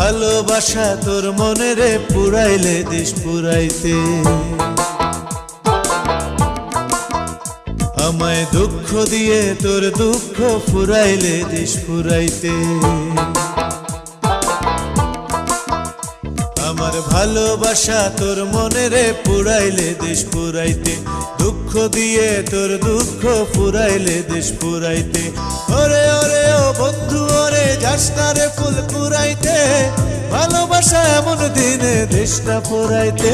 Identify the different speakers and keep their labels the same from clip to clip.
Speaker 1: ভালোবাসা তোর মনে রে পুরাইলে দেশ পুরাইতে আমায় দুঃখ দিয়ে তোর দুঃখ ফুরাইলে দেশ ফুরাইতে আমার ভালোবাসা তোর মনে রে পুরাইলে দেশ পুরাইতে দুঃখ দিয়ে তোর দুঃখ ফুরাইলে দেশ পুরাইতে ওরে ওরে ও বন্ধু ওরে যাস না রে ফুল কুড়াইতে ভালোবাসা এমন দিনে দেশটা পুরাইতে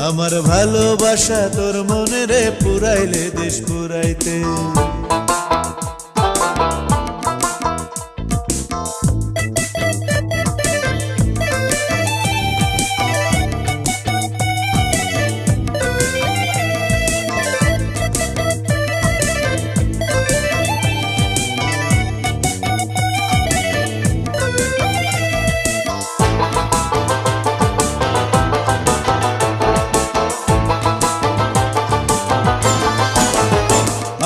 Speaker 1: আমার ভালোবাসা তোর মনে রে পুরাইলে দেশ পুরাইতে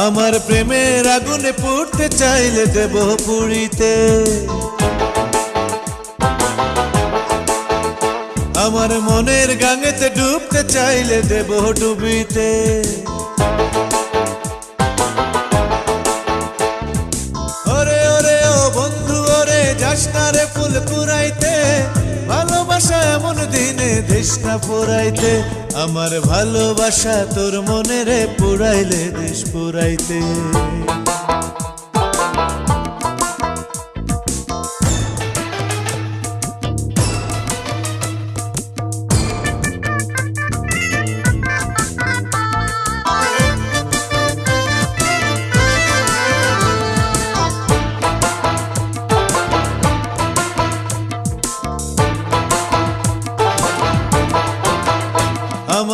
Speaker 1: আমার প্রেমের আগুনে পুড়তে চাইলে দেব পুড়িতে আমার মনের গাঙেতে ডুবতে চাইলে দেব ডুবিতে ওরে ওরে ও বন্ধু ওরে যাস না রে ফুল কুড়াইতে ভালোবাসা এমন দিনে দেশ না পুরাইতে আমার ভালোবাসা তোর মনে রে পুরাইলে দেশ পুরাইতে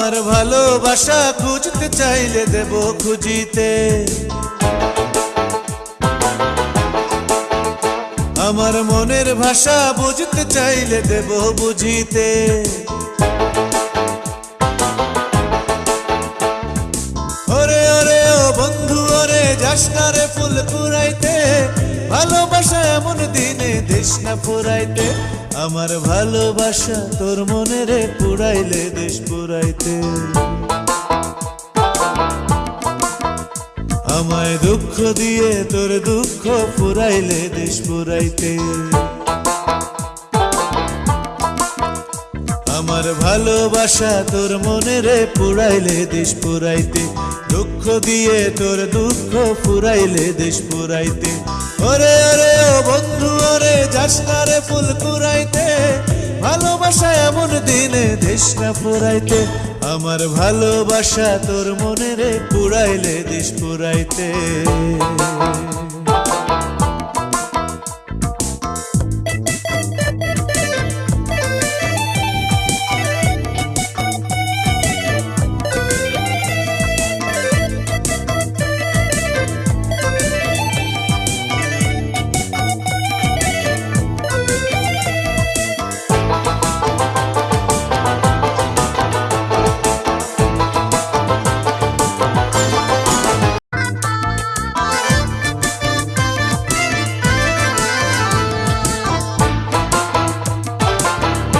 Speaker 1: আমার ভালোবাসা খুঁজতে চাইলে দেব খুঁজিতে আমার মনের ভাষা বুঝতে চাইলে দেব বুঝিতে ওরে ওরে ও বন্ধু ওরে যাস না রে ফুল কুড়াইতে ভালোবাসা এমন দিনে দেশ না পুরাইতে আমার ভালোবাসা তোর মনে রে পুরাইলে দেশ পুরাইতে আমায় দুঃখ দিয়ে তোর দুঃখ ফুরাইলে দেশ পুরাইতে আমার ভালোবাসা তোর মনে রে পুরাইলে দেশ পুরাইতে দুঃখ দিয়ে তোর দুঃখ ফুরাইলে দেশ পুরাইতে ওরে ওরে ও বন্ধু ওরে যাস না রে ফুল কুড়াইতে ভালোবাসা এমন দিনে দেশ না পুরাইতে আমার ভালোবাসা তোর মনে রে পুরাইলে দেশ পুরাইতে